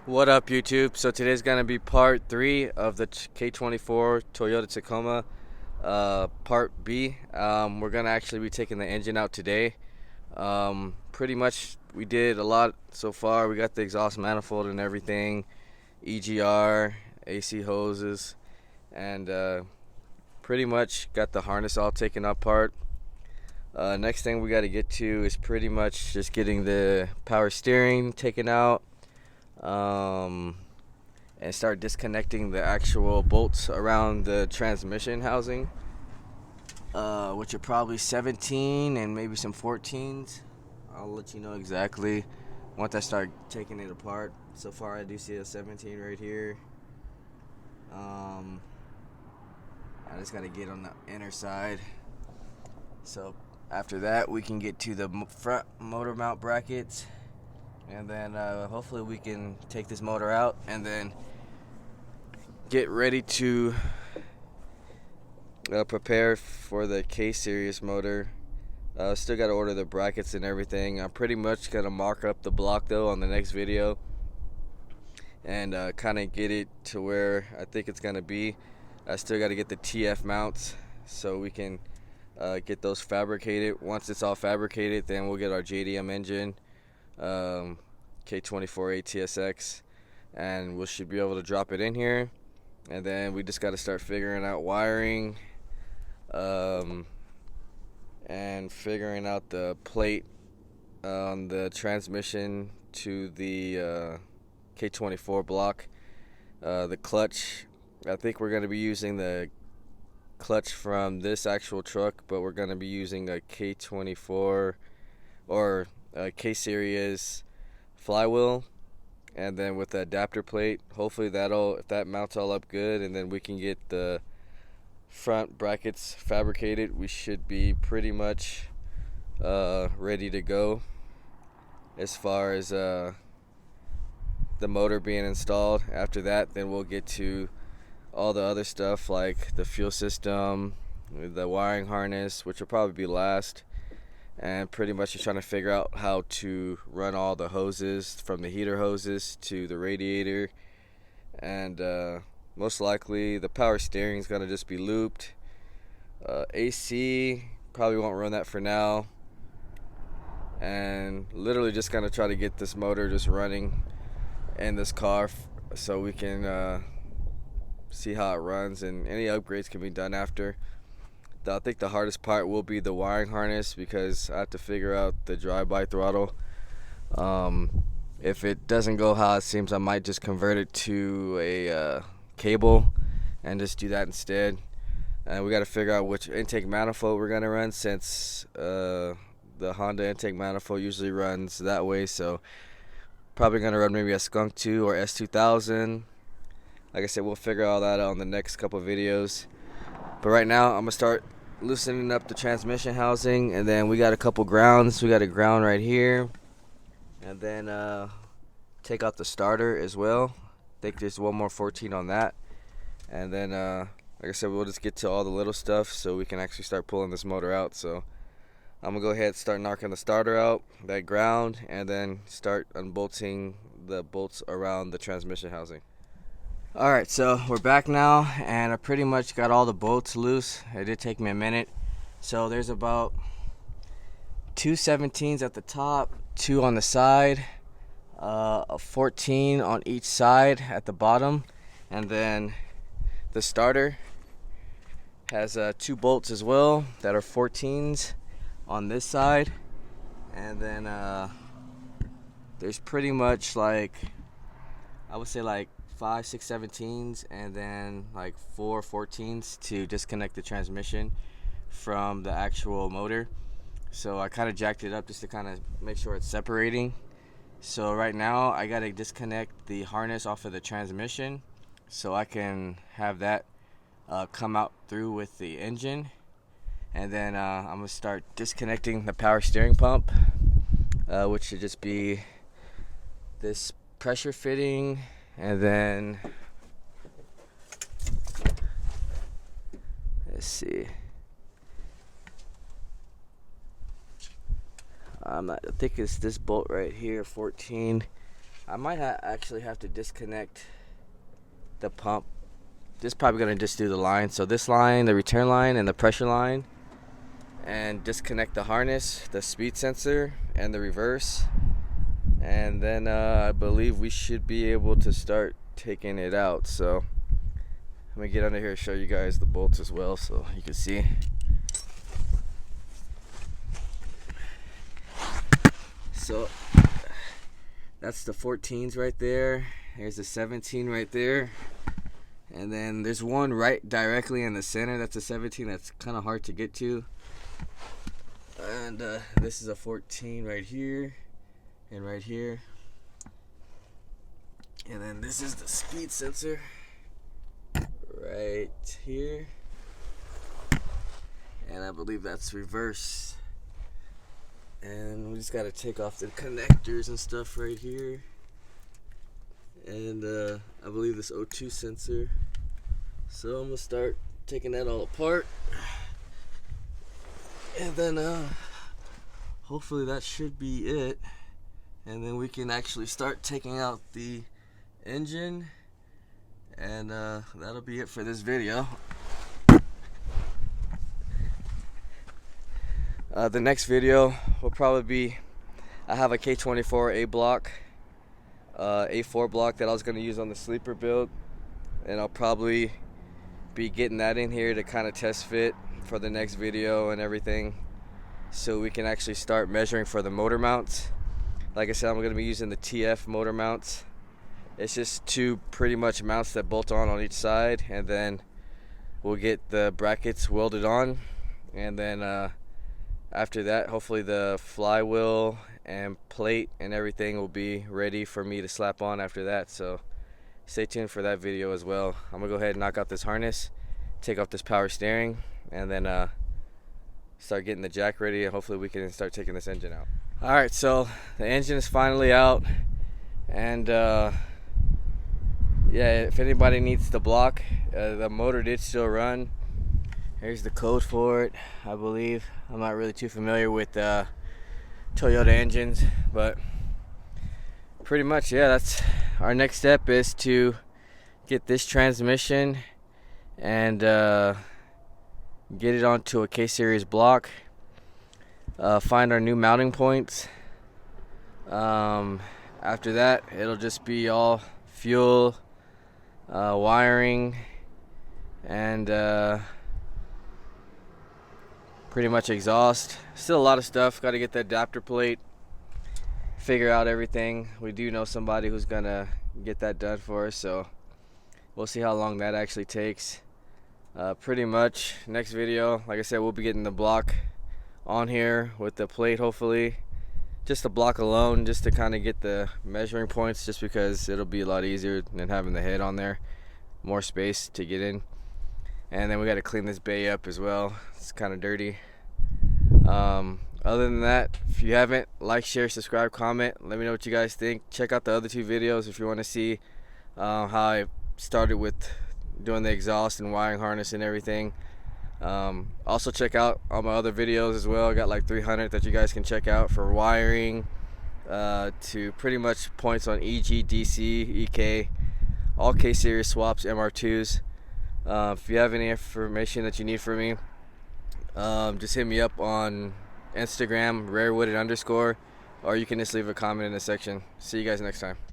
What up, YouTube? So today's gonna be part 3 of the K24 Toyota Tacoma, part B. We're gonna actually be taking the engine out today. Pretty much we did a lot so far. We got the exhaust manifold and everything, EGR, AC hoses, and pretty much got the harness all taken apart. Next thing we got to get to is pretty much just getting the power steering taken out. And start disconnecting the actual bolts around the transmission housing, which are probably 17 and maybe some 14s. I'll let you know exactly once I start taking it apart. So far I do see a 17 right here. I just got to get on the inner side. So after that we can get to the front motor mount brackets, and then hopefully we can take this motor out and then get ready to prepare for the K series motor. Still got to order the brackets and everything. I'm pretty much gonna mark up the block though on the next video and kind of get it to where I think it's gonna be. I still got to get the TF mounts so we can get those fabricated. Once it's all fabricated, then we'll get our JDM engine, K24 ATSX, and we should be able to drop it in here. And then we just got to start figuring out wiring, and figuring out the plate on the transmission to the K24 block. The clutch, I think we're going to be using the clutch from this actual truck, but we're going to be using a K24 or a K-Series flywheel, and then with the adapter plate. Hopefully if that mounts all up good, and then we can get the front brackets fabricated, we should be pretty much ready to go as far as the motor being installed. After that, then we'll get to all the other stuff like the fuel system, the wiring harness, which will probably be last, and pretty much just trying to figure out how to run all the hoses, from the heater hoses to the radiator, and most likely the power steering is going to just be looped. AC, probably won't run that for now, and literally just going to try to get this motor just running in this car so we can see how it runs, and any upgrades can be done after. I think the hardest part will be the wiring harness, because I have to figure out the drive-by throttle. If it doesn't go how it seems, I might just convert it to a cable and just do that instead. And we got to figure out which intake manifold we're going to run, since the Honda intake manifold usually runs that way. So probably going to run maybe a Skunk 2 or S2000. Like I said, we'll figure all that out in the next couple videos. But right now, I'm going to start loosening up the transmission housing, and then we got a couple grounds. We got a ground right here, and then take out the starter as well. I think there's one more 14 on that. And then, like I said, we'll just get to all the little stuff so we can actually start pulling this motor out. So I'm going to go ahead and start knocking the starter out, that ground, and then start unbolting the bolts around the transmission housing. Alright, so we're back now, and I pretty much got all the bolts loose. It did take me a minute. So there's about 2 17s at the top, 2 on the side, a 14 on each side at the bottom, and then the starter has 2 bolts as well that are 14s on this side. And then there's pretty much like, I would say like 5, 6 17s, and then like 4 14s to disconnect the transmission from the actual motor. So I kind of jacked it up just to kind of make sure it's separating. So right now I got to disconnect the harness off of the transmission so I can have that come out through with the engine. And then I'm going to start disconnecting the power steering pump, which should just be this pressure fitting. And then let's see, I think it's this bolt right here, 14. I might actually have to disconnect the pump. This is probably gonna just do the line. So this line, the return line, and the pressure line, and disconnect the harness, the speed sensor, and the reverse. And then I believe we should be able to start taking it out. So I'm gonna get under here and show you guys the bolts as well, so you can see. So that's the 14s right there. There's the 17 right there. And then there's one right directly in the center. That's a 17. That's kind of hard to get to. And this is a 14 right here and right here. And then this is the speed sensor right here. And I believe that's reverse. And we just got to take off the connectors and stuff right here. And I believe this O2 sensor. So I'm gonna start taking that all apart, and then hopefully that should be it, and then we can actually start taking out the engine, and that'll be it for this video. The next video will probably be, I have a K24 A block, A4 block that I was going to use on the sleeper build, and I'll probably be getting that in here to kind of test fit for the next video and everything, so we can actually start measuring for the motor mounts. Like I said, I'm going to be using the TF motor mounts. It's just two pretty much mounts that bolt on each side, and then we'll get the brackets welded on, and then after that, hopefully the flywheel and plate and everything will be ready for me to slap on after that. So stay tuned for that video as well. I'm gonna go ahead and knock out this harness, take off this power steering, and then start getting the jack ready, and hopefully we can start taking this engine out. Alright, so the engine is finally out, and yeah, if anybody needs the block, the motor did still run. Here's the code for it, I believe. I'm not really too familiar with Toyota engines, but pretty much, yeah, that's our next step, is to get this transmission and get it onto a K-series block, find our new mounting points. After that, it'll just be all fuel, wiring, and pretty much exhaust. Still a lot of stuff. Got to get the adapter plate, figure out everything. We do know somebody who's gonna get that done for us, so we'll see how long that actually takes. Pretty much next video, like I said, we'll be getting the block on here with the plate, hopefully just the block alone, just to kind of get the measuring points, just because it'll be a lot easier than having the head on there, more space to get in. And then we got to clean this bay up as well. It's kind of dirty. Other than that, if you haven't, like, share, subscribe, comment, let me know what you guys think. Check out the other two videos if you want to see how I started with doing the exhaust and wiring harness and everything. Also check out all my other videos as well. I got like 300 that you guys can check out for wiring to pretty much points on EG, DC, EK, all K-series swaps, MR2s. If you have any information that you need from me, just hit me up on Instagram, rarewooded_, or you can just leave a comment in the section. See you guys next time.